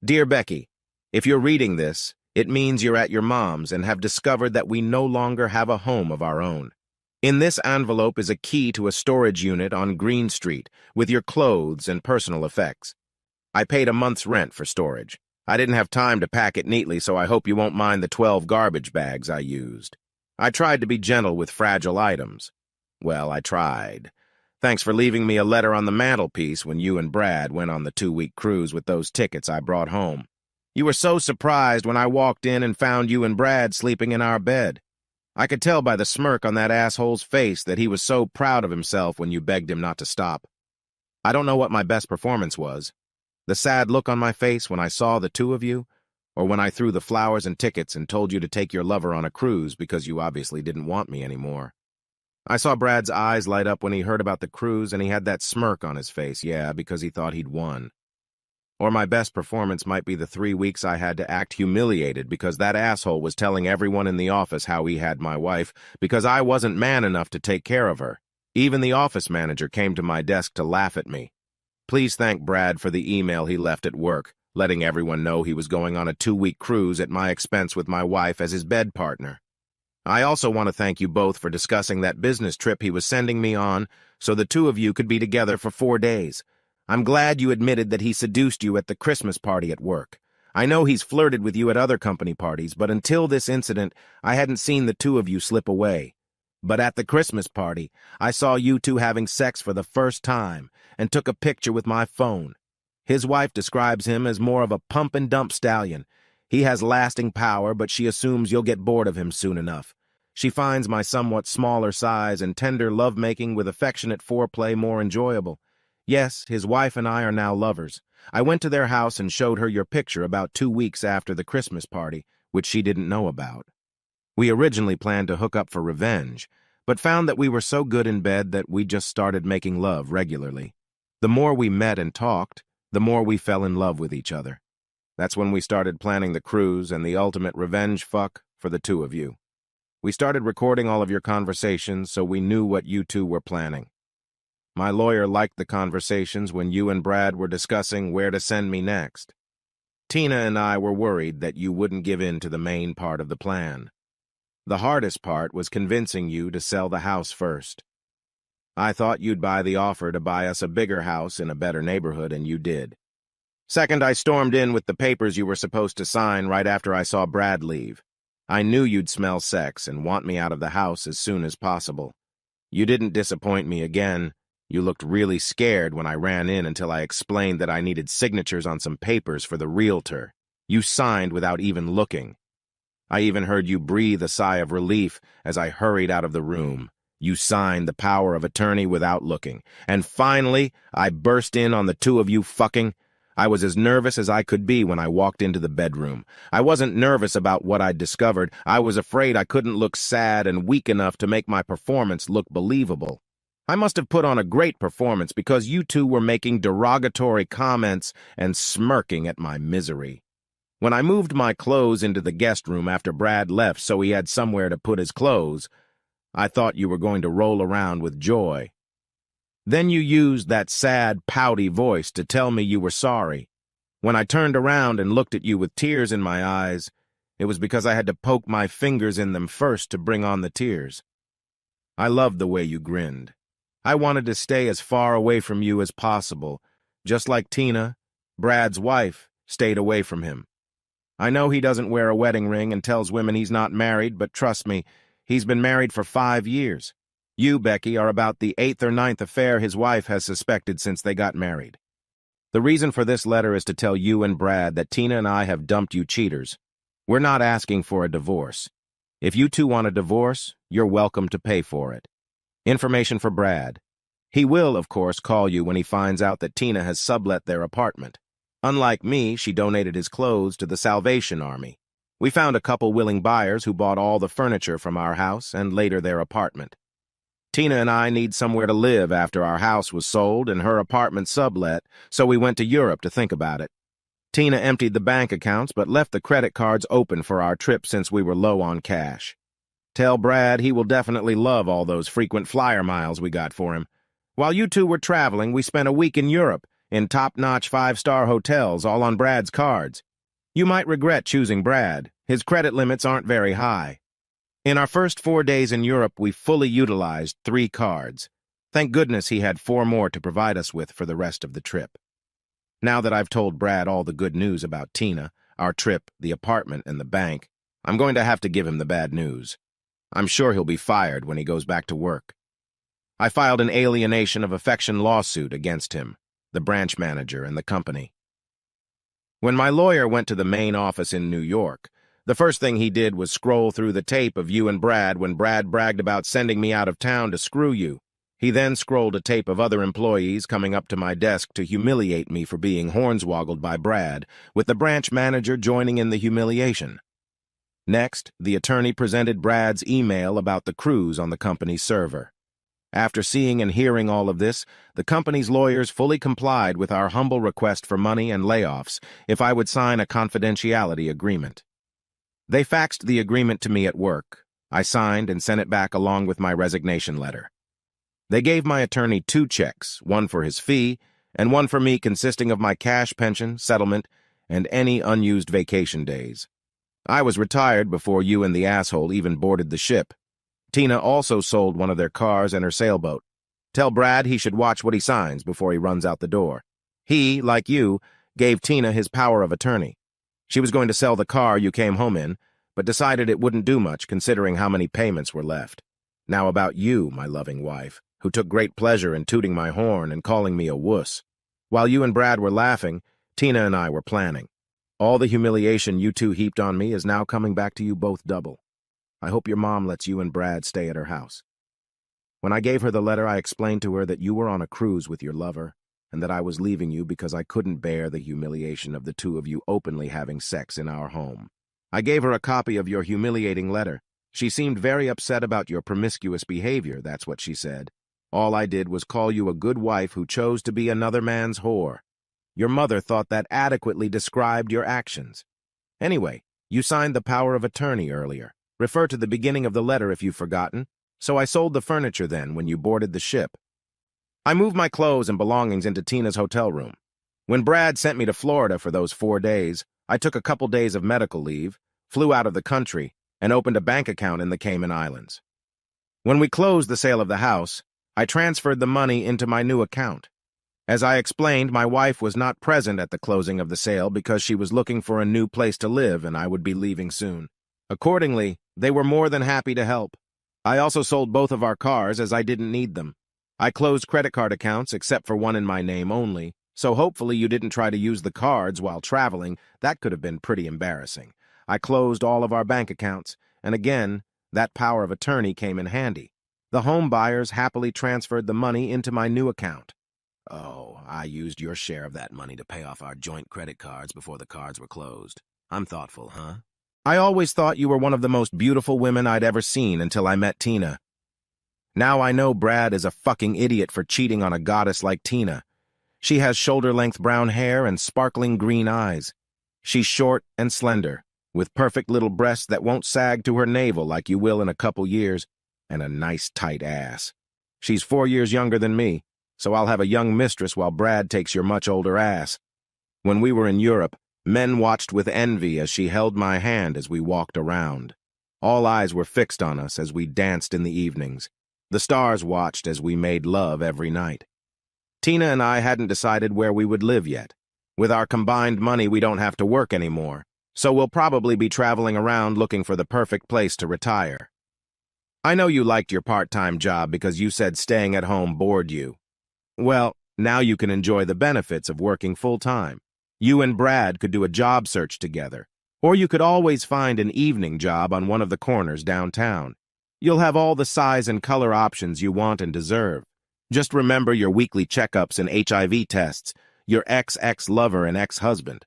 Dear Becky, if you're reading this, it means you're at your mom's and have discovered that we no longer have a home of our own. In this envelope is a key to a storage unit on Green Street with your clothes and personal effects. I paid a month's rent for storage. I didn't have time to pack it neatly, so I hope you won't mind the 12 garbage bags I used. I tried to be gentle with fragile items. Well, I tried. Thanks for leaving me a letter on the mantelpiece when you and Brad went on the 2-week cruise with those tickets I brought home. You were so surprised when I walked in and found you and Brad sleeping in our bed. I could tell by the smirk on that asshole's face that he was so proud of himself when you begged him not to stop. I don't know what my best performance was. The sad look on my face when I saw the two of you, or when I threw the flowers and tickets and told you to take your lover on a cruise because you obviously didn't want me anymore. I saw Brad's eyes light up when he heard about the cruise and he had that smirk on his face, yeah, because he thought he'd won. Or my best performance might be the 3 weeks I had to act humiliated because that asshole was telling everyone in the office how he had my wife because I wasn't man enough to take care of her. Even the office manager came to my desk to laugh at me. Please thank Brad for the email he left at work, letting everyone know he was going on a 2-week cruise at my expense with my wife as his bed partner. I also want to thank you both for discussing that business trip he was sending me on so the two of you could be together for 4 days. I'm glad you admitted that he seduced you at the Christmas party at work. I know he's flirted with you at other company parties, but until this incident, I hadn't seen the two of you slip away. But at the Christmas party, I saw you two having sex for the first time and took a picture with my phone. His wife describes him as more of a pump-and-dump stallion. He has lasting power, but she assumes you'll get bored of him soon enough. She finds my somewhat smaller size and tender lovemaking with affectionate foreplay more enjoyable. Yes, his wife and I are now lovers. I went to their house and showed her your picture about 2 weeks after the Christmas party, which she didn't know about. We originally planned to hook up for revenge, but found that we were so good in bed that we just started making love regularly. The more we met and talked, the more we fell in love with each other. That's when we started planning the cruise and the ultimate revenge fuck for the two of you. We started recording all of your conversations so we knew what you two were planning. My lawyer liked the conversations when you and Brad were discussing where to send me next. Tina and I were worried that you wouldn't give in to the main part of the plan. The hardest part was convincing you to sell the house first. I thought you'd buy the offer to buy us a bigger house in a better neighborhood, and you did. Second, I stormed in with the papers you were supposed to sign right after I saw Brad leave. I knew you'd smell sex and want me out of the house as soon as possible. You didn't disappoint me again. You looked really scared when I ran in until I explained that I needed signatures on some papers for the realtor. You signed without even looking. I even heard you breathe a sigh of relief as I hurried out of the room. You signed the power of attorney without looking. And finally, I burst in on the two of you fucking. I was as nervous as I could be when I walked into the bedroom. I wasn't nervous about what I'd discovered. I was afraid I couldn't look sad and weak enough to make my performance look believable. I must have put on a great performance because you two were making derogatory comments and smirking at my misery. When I moved my clothes into the guest room after Brad left so he had somewhere to put his clothes, I thought you were going to roll around with joy. Then you used that sad, pouty voice to tell me you were sorry. When I turned around and looked at you with tears in my eyes, it was because I had to poke my fingers in them first to bring on the tears. I loved the way you grinned. I wanted to stay as far away from you as possible, just like Tina, Brad's wife, stayed away from him. I know he doesn't wear a wedding ring and tells women he's not married, but trust me, he's been married for 5 years. You, Becky, are about the 8th or 9th affair his wife has suspected since they got married. The reason for this letter is to tell you and Brad that Tina and I have dumped you cheaters. We're not asking for a divorce. If you two want a divorce, you're welcome to pay for it. Information for Brad. He will, of course, call you when he finds out that Tina has sublet their apartment. Unlike me, she donated his clothes to the Salvation Army. We found a couple willing buyers who bought all the furniture from our house and later their apartment. Tina and I need somewhere to live after our house was sold and her apartment sublet, so we went to Europe to think about it. Tina emptied the bank accounts but left the credit cards open for our trip since we were low on cash. Tell Brad he will definitely love all those frequent flyer miles we got for him. While you two were traveling, we spent a week in Europe, in top-notch five-star hotels, all on Brad's cards. You might regret choosing Brad. His credit limits aren't very high. In our first 4 days in Europe, we fully utilized 3 cards. Thank goodness he had 4 more to provide us with for the rest of the trip. Now that I've told Brad all the good news about Tina, our trip, the apartment, and the bank, I'm going to have to give him the bad news. I'm sure he'll be fired when he goes back to work. I filed an alienation of affection lawsuit against him, the branch manager, and the company. When my lawyer went to the main office in New York, the first thing he did was scroll through the tape of you and Brad when Brad bragged about sending me out of town to screw you. He then scrolled a tape of other employees coming up to my desk to humiliate me for being hornswoggled by Brad, with the branch manager joining in the humiliation. Next, the attorney presented Brad's email about the cruise on the company's server. After seeing and hearing all of this, the company's lawyers fully complied with our humble request for money and layoffs if I would sign a confidentiality agreement. They faxed the agreement to me at work. I signed and sent it back along with my resignation letter. They gave my attorney 2 checks, one for his fee and one for me, consisting of my cash pension, settlement, and any unused vacation days. I was retired before you and the asshole even boarded the ship. Tina also sold one of their cars and her sailboat. Tell Brad he should watch what he signs before he runs out the door. He, like you, gave Tina his power of attorney. She was going to sell the car you came home in, but decided it wouldn't do much considering how many payments were left. Now about you, my loving wife, who took great pleasure in tooting my horn and calling me a wuss. While you and Brad were laughing, Tina and I were planning. All the humiliation you two heaped on me is now coming back to you both double. I hope your mom lets you and Brad stay at her house. When I gave her the letter, I explained to her that you were on a cruise with your lover, and that I was leaving you because I couldn't bear the humiliation of the 2 of you openly having sex in our home. I gave her a copy of your humiliating letter. She seemed very upset about your promiscuous behavior, that's what she said. All I did was call you a good wife who chose to be another man's whore. Your mother thought that adequately described your actions. Anyway, you signed the power of attorney earlier. Refer to the beginning of the letter if you've forgotten. So I sold the furniture then when you boarded the ship. I moved my clothes and belongings into Tina's hotel room. When Brad sent me to Florida for those 4 days, I took a couple days of medical leave, flew out of the country, and opened a bank account in the Cayman Islands. When we closed the sale of the house, I transferred the money into my new account. As I explained, my wife was not present at the closing of the sale because she was looking for a new place to live and I would be leaving soon. Accordingly, they were more than happy to help. I also sold both of our cars as I didn't need them. I closed credit card accounts except for one in my name only, so hopefully you didn't try to use the cards while traveling. That could have been pretty embarrassing. I closed all of our bank accounts, and again, that power of attorney came in handy. The home buyers happily transferred the money into my new account. Oh, I used your share of that money to pay off our joint credit cards before the cards were closed. I'm thoughtful, huh? I always thought you were one of the most beautiful women I'd ever seen until I met Tina. Now I know Brad is a fucking idiot for cheating on a goddess like Tina. She has shoulder-length brown hair and sparkling green eyes. She's short and slender, with perfect little breasts that won't sag to her navel like you will in a couple years, and a nice tight ass. She's 4 years younger than me, so I'll have a young mistress while Brad takes your much older ass. When we were in Europe, men watched with envy as she held my hand as we walked around. All eyes were fixed on us as we danced in the evenings. The stars watched as we made love every night. Tina and I hadn't decided where we would live yet. With our combined money, we don't have to work anymore, so we'll probably be traveling around looking for the perfect place to retire. I know you liked your part-time job because you said staying at home bored you. Well, now you can enjoy the benefits of working full-time. You and Brad could do a job search together, or you could always find an evening job on one of the corners downtown. You'll have all the size and color options you want and deserve. Just remember your weekly checkups and HIV tests, your ex-lover and ex-husband.